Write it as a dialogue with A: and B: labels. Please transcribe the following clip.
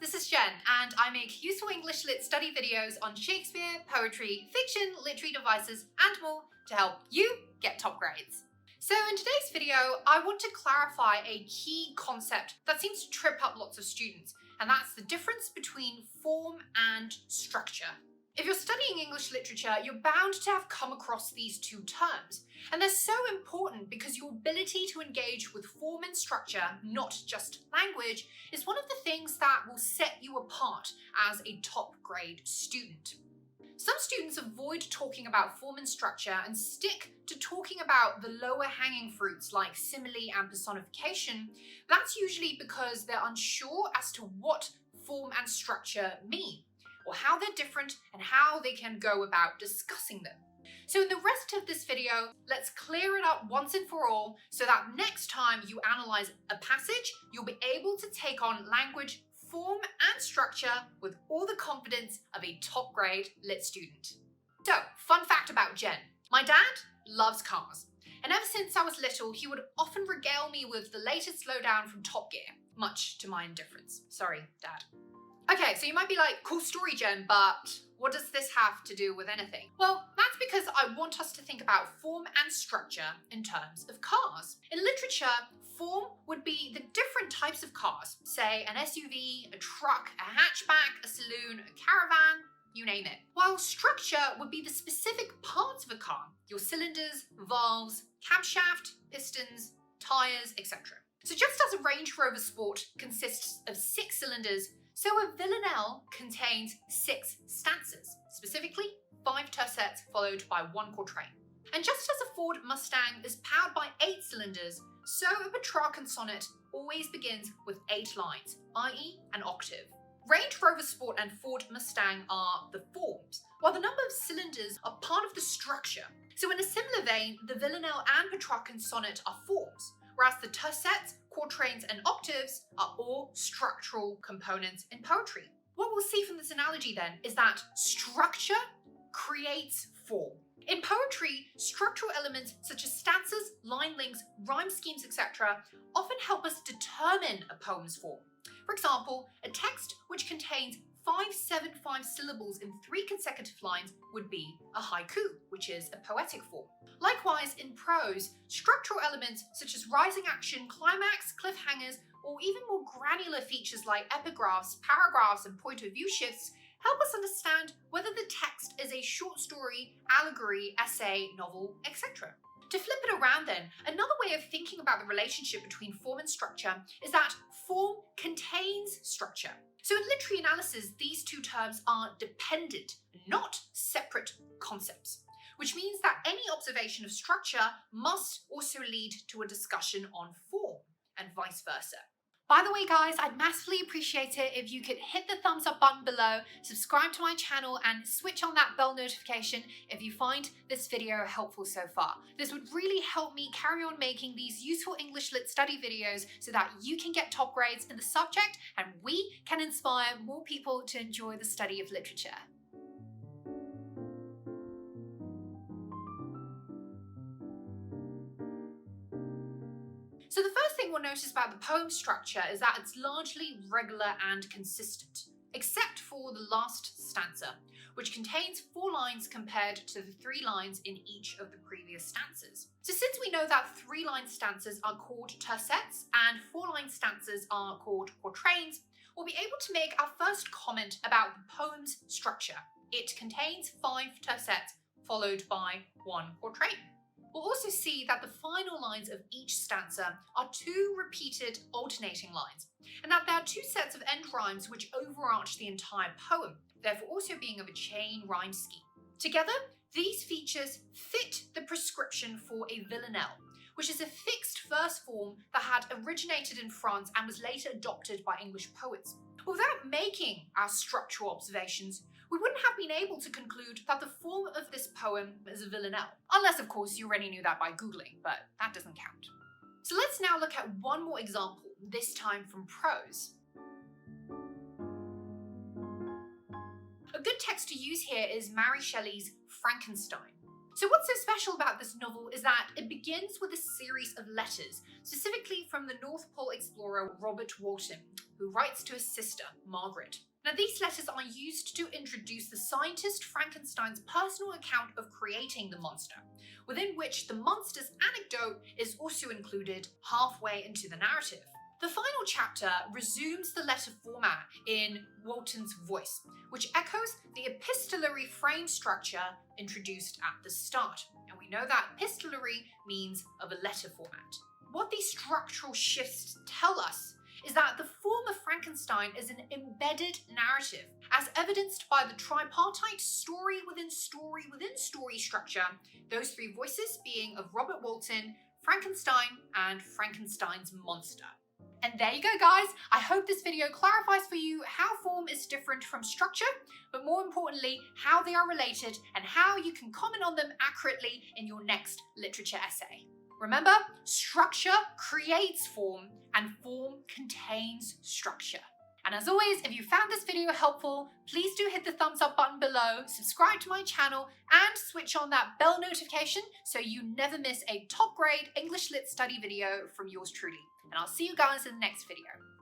A: this is Jen, and I make useful English lit study videos on Shakespeare, poetry, fiction, literary devices, and more to help you get top grades. So in today's video, I want to clarify a key concept that seems to trip up lots of students, and that's the difference between form and structure. If you're studying English literature, you're bound to have come across these two terms, and they're so important because your ability to engage with form and structure, not just language, is one of the things that will set you apart as a top grade student. Some students avoid talking about form and structure and stick to talking about the lower hanging fruits like simile and personification. That's usually because they're unsure as to what form and structure mean, or how they're different and how they can go about discussing them. So in the rest of this video, let's clear it up once and for all so that next time you analyze a passage, you'll be able to take on language, form and structure with all the confidence of a top grade lit student. So, fun fact about Jen. My dad loves cars, and ever since I was little, he would often regale me with the latest lowdown from Top Gear, much to my indifference. Sorry, Dad. Okay, so you might be like, cool story, Jen, but what does this have to do with anything? Well, that's because I want us to think about form and structure in terms of cars. In literature, form would be the different types of cars, say an SUV, a truck, a hatchback, a saloon, a caravan, you name it. While structure would be the specific parts of a car, your cylinders, valves, camshaft, pistons, tyres, etc. So just as a Range Rover Sport consists of 6 cylinders, so a villanelle contains 6 stanzas, specifically 5 tercets followed by 1 quatrain. And just as a Ford Mustang is powered by 8 cylinders, so a Petrarchan sonnet always begins with 8 lines, i.e. an octave. Range Rover Sport and Ford Mustang are the forms, while the number of cylinders are part of the structure. So in a similar vein, the villanelle and Petrarchan sonnet are forms, whereas the tercets, quatrains and octaves are all structural components in poetry. What we'll see from this analogy then is that structure creates form. In poetry, structural elements such as stanzas, line links, rhyme schemes, etc. often help us determine a poem's form. For example, a text which contains 575 syllables in 3 consecutive lines would be a haiku, which is a poetic form. Likewise, in prose, structural elements such as rising action, climax, cliffhangers, or even more granular features like epigraphs, paragraphs, and point of view shifts help us understand whether the text is a short story, allegory, essay, novel, etc. To flip it around then, another way of thinking about the relationship between form and structure is that form contains structure. So in literary analysis, these two terms are dependent, not separate concepts, which means that any observation of structure must also lead to a discussion on form, and vice versa. By the way, guys, I'd massively appreciate it if you could hit the thumbs up button below, subscribe to my channel, and switch on that bell notification if you find this video helpful so far. This would really help me carry on making these useful English lit study videos so that you can get top grades in the subject and we can inspire more people to enjoy the study of literature. So the first thing we'll notice about the poem structure is that it's largely regular and consistent, except for the last stanza, which contains 4 lines compared to the 3 lines in each of the previous stanzas. So since we know that 3-line stanzas are called tercets and 4-line stanzas are called quatrains, we'll be able to make our first comment about the poem's structure. It contains 5 tercets followed by 1 quatrain. We'll also see that the final lines of each stanza are 2 repeated alternating lines, and that there are 2 sets of end rhymes which overarch the entire poem, therefore also being of a chain rhyme scheme. Together, these features fit the prescription for a villanelle, which is a fixed verse form that had originated in France and was later adopted by English poets. Without making our structural observations, we wouldn't have been able to conclude that the form of this poem is a villanelle. Unless, of course, you already knew that by Googling, but that doesn't count. So let's now look at one more example, this time from prose. A good text to use here is Mary Shelley's Frankenstein. So what's so special about this novel is that it begins with a series of letters, specifically from the North Pole explorer Robert Walton, who writes to his sister, Margaret. Now, these letters are used to introduce the scientist Frankenstein's personal account of creating the monster, within which the monster's anecdote is also included halfway into the narrative. The final chapter resumes the letter format in Walton's voice, which echoes the epistolary frame structure introduced at the start. And we know that epistolary means of a letter format. What these structural shifts tell us is that the form of Frankenstein is an embedded narrative, as evidenced by the tripartite story within story within story structure, those three voices being of Robert Walton, Frankenstein, and Frankenstein's monster. And there you go, guys. I hope this video clarifies for you how form is different from structure, but more importantly, how they are related and how you can comment on them accurately in your next literature essay. Remember, structure creates form and form contains structure. And as always, if you found this video helpful, please do hit the thumbs up button below, subscribe to my channel, and switch on that bell notification so you never miss a top grade English Lit study video from yours truly. And I'll see you guys in the next video.